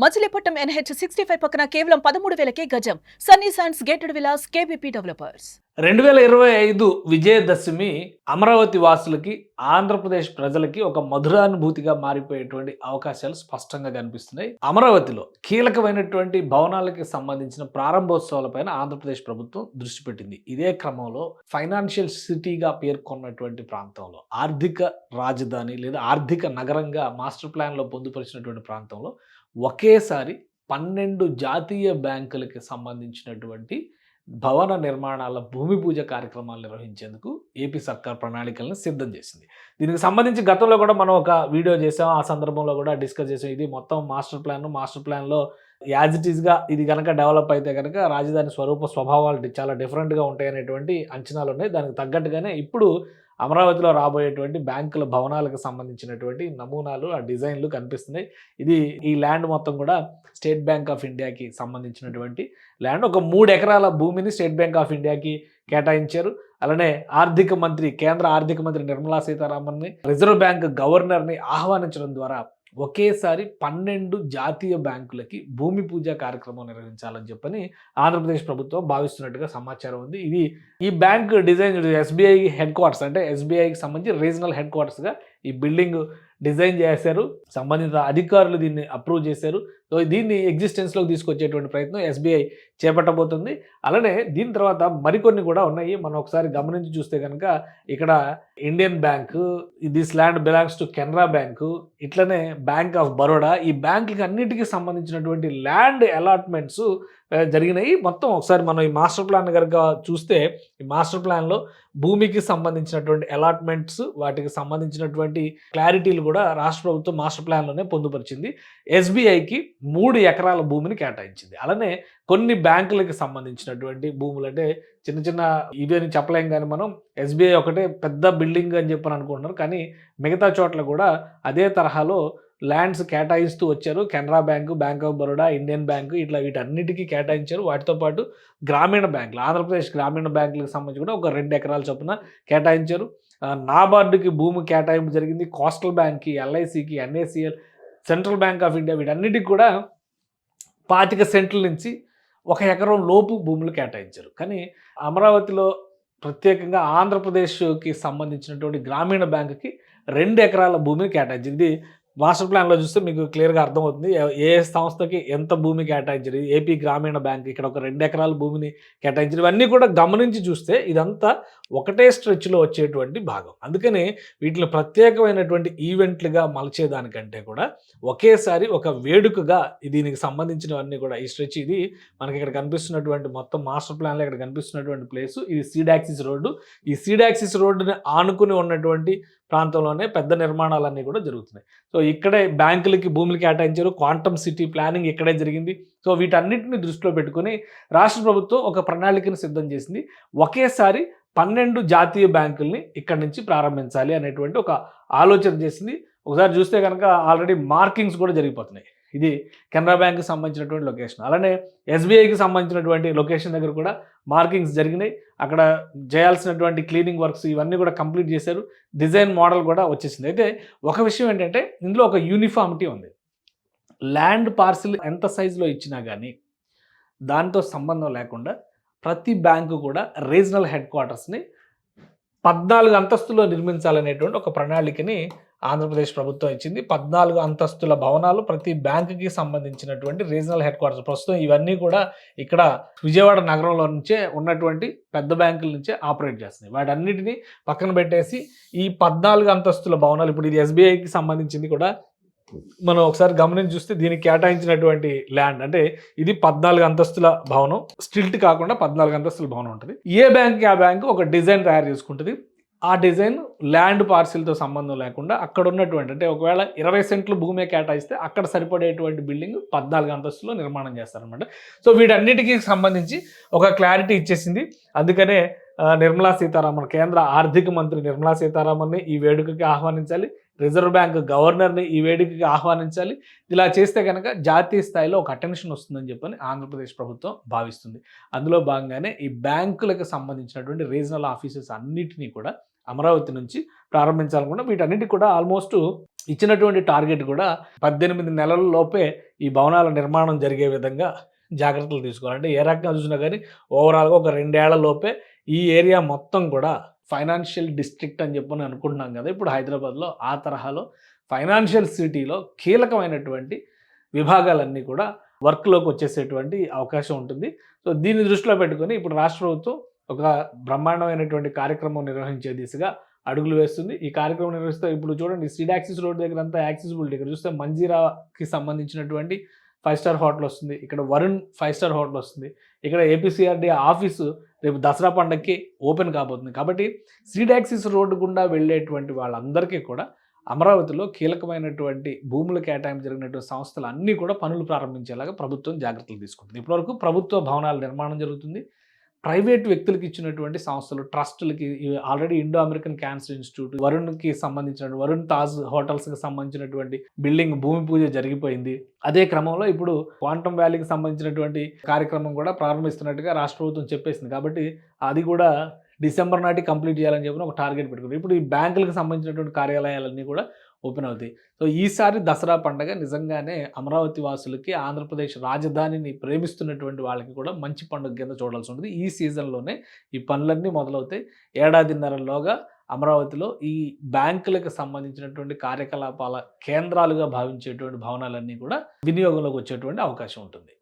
Machilipatnam NH 65 పక్కన కేవలం 13,000కే గజం. Sunny Sands gated villas KBP developers. 2025 Vijayadashami Amaravati వాసులకి, ఆంధ్రప్రదేశ్ ప్రజలకి ఒక మధురానుభూతిగా మారిపోయేటువంటి అవకాశాలు స్పష్టంగా కనిపిస్తున్నాయి. అమరావతిలో కీలకమైనటువంటి భవనాలకి సంబంధించిన ప్రారంభోత్సవాలపైన ఆంధ్రప్రదేశ్ ప్రభుత్వం దృష్టి పెట్టింది. ఇదే క్రమంలో ఫైనాన్షియల్ సిటీగా పేర్కొన్నటువంటి ప్రాంతంలో, ఆర్థిక రాజధాని లేదా ఆర్థిక నగరంగా మాస్టర్ ప్లాన్లో పొందుపరిచినటువంటి ప్రాంతంలో ఒకేసారి 12 జాతీయ బ్యాంకులకి సంబంధించినటువంటి భవన నిర్మాణాల భూమి పూజ కార్యక్రమాలు నిర్వహించేందుకు ఏపీ సర్కార్ ప్రణాళికలను సిద్ధం చేసింది. దీనికి సంబంధించి గతంలో కూడా మనం ఒక వీడియో చేసాం. ఆ సందర్భంలో కూడా డిస్కస్ చేసాం. ఇది మొత్తం మాస్టర్ ప్లాన్లో యాజ్ ఇట్ ఈస్గా ఇది కనుక డెవలప్ అయితే కనుక రాజధాని స్వభావాలు చాలా డిఫరెంట్గా ఉంటాయి అనేటువంటి అంచనాలు ఉన్నాయి. దానికి తగ్గట్టుగానే ఇప్పుడు అమరావతిలో రాబోయేటువంటి బ్యాంకుల భవనాలకు సంబంధించినటువంటి నమూనాలు, ఆ డిజైన్లు కనిపిస్తున్నాయి. ఈ ల్యాండ్ మొత్తం కూడా స్టేట్ బ్యాంక్ ఆఫ్ ఇండియాకి సంబంధించినటువంటి ల్యాండ్. ఒక 3 ఎకరాల భూమిని స్టేట్ బ్యాంక్ ఆఫ్ ఇండియాకి కేటాయించారు. అలానే కేంద్ర ఆర్థిక మంత్రి నిర్మలా సీతారామన్ని, రిజర్వ్ బ్యాంక్ గవర్నర్ని ఆహ్వానించడం ద్వారా ఒకేసారి 12 జాతీయ బ్యాంకులకి భూమి పూజ కార్యక్రమం నిర్వహించాలని చెప్పని ఆంధ్రప్రదేశ్ ప్రభుత్వం భావిస్తున్నట్టుగా సమాచారం ఉంది. ఈ bank design SBI head quarters, అంటే SBIకి సంబంధించి రీజనల్ హెడ్ క్వార్టర్స్గా ఈ బిల్డింగ్ డిజైన్ చేశారు. సంబంధిత అధికారులు దీన్ని అప్రూవ్ చేశారు. సో దీన్ని ఎగ్జిస్టెన్స్లోకి తీసుకొచ్చేటువంటి ప్రయత్నం SBI చేపట్టబోతుంది. అలానే దీని తర్వాత మరికొన్ని కూడా ఉన్నాయి. మనం ఒకసారి గమనించి చూస్తే కనుక ఇక్కడ Indian bank, this land belongs to Canara bank, ఇట్లనే బ్యాంక్ ఆఫ్ బరోడా, ఈ బ్యాంకులకి అన్నిటికీ సంబంధించినటువంటి ల్యాండ్ అలాట్మెంట్స్ జరిగినాయి. మొత్తం ఒకసారి మనం ఈ మాస్టర్ ప్లాన్ కనుక చూస్తే, ఈ మాస్టర్ ప్లాన్లో భూమికి సంబంధించినటువంటి అలాట్మెంట్స్, వాటికి సంబంధించినటువంటి క్లారిటీలు కూడా రాష్ట్ర ప్రభుత్వం మాస్టర్ ప్లాన్లోనే పొందుపరిచింది. SBIకి 3 ఎకరాల భూమిని కేటాయించింది. అలానే కొన్ని బ్యాంకులకి సంబంధించినటువంటి భూములు, అంటే చిన్న చిన్న ఇవి అని చెప్పలేం, కానీ మనం SBI ఒకటే పెద్ద బిల్డింగ్ అని చెప్పని అనుకుంటున్నారు. కానీ మిగతా చోట్ల కూడా అదే తరహాలో ల్యాండ్స్ కేటాయిస్తూ వచ్చారు. Canara bank, bank of Baroda, Indian bank, ఇట్లా వీటన్నిటికీ కేటాయించారు. వాటితో పాటు గ్రామీణ బ్యాంకులు, ఆంధ్రప్రదేశ్ గ్రామీణ బ్యాంకులకు సంబంధించి కూడా ఒక 2 ఎకరాల చొప్పున కేటాయించారు. నాబార్డుకి భూమి కేటాయింపు జరిగింది. కోస్టల్ బ్యాంక్కి, LICకి, NACL, central bank of India, వీటన్నిటికి కూడా 25 సెంట్ల నుంచి 1 ఎకరం లోపు భూములు కేటాయించారు. కానీ అమరావతిలో ప్రత్యేకంగా ఆంధ్రప్రదేశ్కి సంబంధించినటువంటి గ్రామీణ బ్యాంకుకి 2 ఎకరాల భూమిని కేటాయించింది. మాస్టర్ ప్లాన్లో చూస్తే మీకు క్లియర్గా అర్థమవుతుంది ఏ సంస్థకి ఎంత భూమి కేటాయించారు. ఏపీ గ్రామీణ బ్యాంక్ ఇక్కడ ఒక 2 ఎకరాల భూమిని కేటాయించారు. ఇవన్నీ కూడా గమనించి చూస్తే ఇదంతా ఒకటే స్ట్రెచ్లో వచ్చేటువంటి భాగం. అందుకని వీటిని ప్రత్యేకమైనటువంటి ఈవెంట్లుగా మలచేదానికంటే కూడా ఒకేసారి ఒక వేడుకగా దీనికి సంబంధించినవన్నీ కూడా ఈ స్ట్రెచ్, ఇది మనకి ఇక్కడ కనిపిస్తున్నటువంటి మొత్తం మాస్టర్ ప్లాన్లో ఇక్కడ కనిపిస్తున్నటువంటి ప్లేసు, ఇది సీడాక్సిస్ రోడ్డు. ఈ సీడాక్సిస్ రోడ్డుని ఆనుకుని ఉన్నటువంటి ప్రాంతంలోనే పెద్ద నిర్మాణాలన్నీ కూడా జరుగుతున్నాయి. సో ఇక్కడే బ్యాంకులకి భూములు కేటాయించారు. క్వాంటమ్ సిటీ ప్లానింగ్ ఇక్కడే జరిగింది. సో వీటన్నిటిని దృష్టిలో పెట్టుకుని రాష్ట్ర ప్రభుత్వం ఒక ప్రణాళికను సిద్ధం చేసింది. ఒకేసారి 12 జాతీయ బ్యాంకుల్ని ఇక్కడి నుంచి ప్రారంభించాలి అనేటువంటి ఒక ఆలోచన చేసింది. ఒకసారి చూస్తే కనుక ఆల్రెడీ మార్కింగ్స్ కూడా జరిగిపోతున్నాయి. ఇది కెనరా బ్యాంక్కి సంబంధించినటువంటి లొకేషన్. అలానే SBIకి సంబంధించినటువంటి లొకేషన్ దగ్గర కూడా మార్కింగ్స్ జరిగినాయి. అక్కడ చేయాల్సినటువంటి క్లీనింగ్ వర్క్స్ ఇవన్నీ కూడా కంప్లీట్ చేశారు. డిజైన్ మోడల్ కూడా వచ్చేసింది. అయితే ఒక విషయం ఏంటంటే ఇందులో ఒక యూనిఫామిటీ ఉంది. ల్యాండ్ పార్సిల్ ఎంత సైజులో ఇచ్చినా కానీ దాంతో సంబంధం లేకుండా ప్రతి బ్యాంకు కూడా రీజనల్ హెడ్ క్వార్టర్స్ని 14 అంతస్తులో నిర్మించాలనేటువంటి ఒక ప్రణాళికని ఆంధ్రప్రదేశ్ ప్రభుత్వం ఇచ్చింది. 14 అంతస్తుల భవనాలు ప్రతి బ్యాంకుకి సంబంధించినటువంటి రీజనల్ హెడ్ క్వార్టర్స్. ప్రస్తుతం ఇవన్నీ కూడా ఇక్కడ విజయవాడ నగరంలో నుంచే ఉన్నటువంటి పెద్ద బ్యాంకుల నుంచే ఆపరేట్ చేస్తున్నాయి. వాటన్నిటిని పక్కన పెట్టేసి ఈ 14 అంతస్తుల భవనాలు, ఇప్పుడు ఇది SBIకి సంబంధించింది కూడా మనం ఒకసారి గమనించి చూస్తే దీనికి కేటాయించినటువంటి ల్యాండ్, అంటే ఇది 14 అంతస్తుల భవనం, స్టిల్ట్ కాకుండా 14 అంతస్తుల భవనం ఉంటుంది. ఏ బ్యాంక్కి ఆ బ్యాంకు ఒక డిజైన్ తయారు చేసుకుంటుంది. ఆ డిజైన్ ల్యాండ్ పార్సిల్తో సంబంధం లేకుండా అక్కడ ఉన్నటువంటి, అంటే ఒకవేళ 20 సెంట్లు భూమి కేటాయిస్తే అక్కడ సరిపడేటువంటి బిల్డింగ్ 14 అంతస్తులో నిర్మాణం చేస్తారనమాట. సో వీటన్నిటికీ సంబంధించి ఒక క్లారిటీ ఇచ్చేసింది. అందుకనే నిర్మలా సీతారామన్, కేంద్ర ఆర్థిక మంత్రి నిర్మలా సీతారామన్ని ఈ వేడుకకి ఆహ్వానించాలి. రిజర్వ్ బ్యాంక్ గవర్నర్ని ఈ వేదికకి ఆహ్వానించాలి. ఇలా చేస్తే కనుక జాతీయ స్థాయిలో ఒక అటెన్షన్ వస్తుందని చెప్పని ఆంధ్రప్రదేశ్ ప్రభుత్వం భావిస్తుంది. అందులో భాగంగానే ఈ బ్యాంకులకు సంబంధించినటువంటి రీజనల్ ఆఫీసెస్ అన్నిటినీ కూడా అమరావతి నుంచి ప్రారంభించాలనుకున్నా. వీటన్నిటికి కూడా ఆల్మోస్ట్ ఇచ్చినటువంటి టార్గెట్ కూడా 18 నెలల లోపే ఈ భవనాల నిర్మాణం జరిగే విధంగా జాగ్రత్తలు తీసుకోవాలి. అంటే ఏ రకంగా చూసినా కానీ ఓవరాల్గా ఒక 2 ఏళ్ల లోపే ఈ ఏరియా మొత్తం కూడా ఫైనాన్షియల్ డిస్ట్రిక్ట్ అని చెప్పని అనుకుంటున్నాం కదా ఇప్పుడు హైదరాబాద్లో. ఆ తరహాలో ఫైనాన్షియల్ సిటీలో కీలకమైనటువంటి విభాగాలన్నీ కూడా వర్క్లోకి వచ్చేసేటువంటి అవకాశం ఉంటుంది. సో దీన్ని దృష్టిలో పెట్టుకొని ఇప్పుడు రాష్ట్ర ప్రభుత్వం ఒక బ్రహ్మాండమైనటువంటి కార్యక్రమం నిర్వహించే దిశగా అడుగులు వేస్తుంది. ఈ కార్యక్రమం నిర్వహిస్తే ఇప్పుడు చూడండి సీడ్ యాక్సిస్ రోడ్ దగ్గర అంతా యాక్సెసిబిలిటీ. ఇక్కడ చూస్తే మంజీరాకి సంబంధించినటువంటి 5 స్టార్ హోటల్ వస్తుంది. ఇక్కడ వరుణ్ 5 స్టార్ హోటల్ వస్తుంది. ఇక్కడ ఏపీసీఆర్డీ ఆఫీసు రేపు దసరా పండగకి ఓపెన్ కాబోతుంది. కాబట్టి సీడ్ యాక్సిస్ రోడ్డు గుండా వెళ్ళేటువంటి వాళ్ళందరికీ కూడా అమరావతిలో కీలకమైనటువంటి భూములు కేటాయింపు జరిగినటువంటి సంస్థలు అన్నీ కూడా పనులు ప్రారంభించేలాగా ప్రభుత్వం జాగ్రత్తలు తీసుకుంటుంది. ఇప్పటివరకు ప్రభుత్వ భవనాల నిర్మాణం జరుగుతుంది. ప్రైవేట్ వ్యక్తులకు ఇచ్చినటువంటి సంస్థలు ట్రస్టులకి already Indo American cancer institute, వరుణ్కి సంబంధించిన వరుణ్ తాజ్ హోటల్స్కి సంబంధించినటువంటి బిల్డింగ్ భూమి పూజ జరిగిపోయింది. అదే క్రమంలో ఇప్పుడు క్వాంటమ్ వ్యాలీకి సంబంధించినటువంటి కార్యక్రమం కూడా ప్రారంభిస్తున్నట్టుగా రాష్ట్ర ప్రభుత్వం చెప్పేసింది. కాబట్టి అది కూడా డిసెంబర్ నాటి కంప్లీట్ చేయాలని చెప్పి ఒక టార్గెట్ పెట్టుకుంది. ఇప్పుడు ఈ బ్యాంకులకు సంబంధించినటువంటి కార్యాలయాలన్నీ కూడా ఓపెన్ అవుతాయి. సో ఈసారి దసరా పండగ నిజంగానే అమరావతి వాసులకి, ఆంధ్రప్రదేశ్ రాజధానిని ప్రేమిస్తున్నటువంటి వాళ్ళకి కూడా మంచి పండుగ కింద చూడాల్సి ఉంటుంది. ఈ సీజన్లోనే ఈ పనులన్నీ మొదలవుతాయి. ఏడాదిన్నరలోగా అమరావతిలో ఈ బ్యాంకులకు సంబంధించినటువంటి కార్యకలాపాల కేంద్రాలుగా భావించేటువంటి భవనాలన్నీ కూడా వినియోగంలోకి వచ్చేటువంటి అవకాశం ఉంటుంది.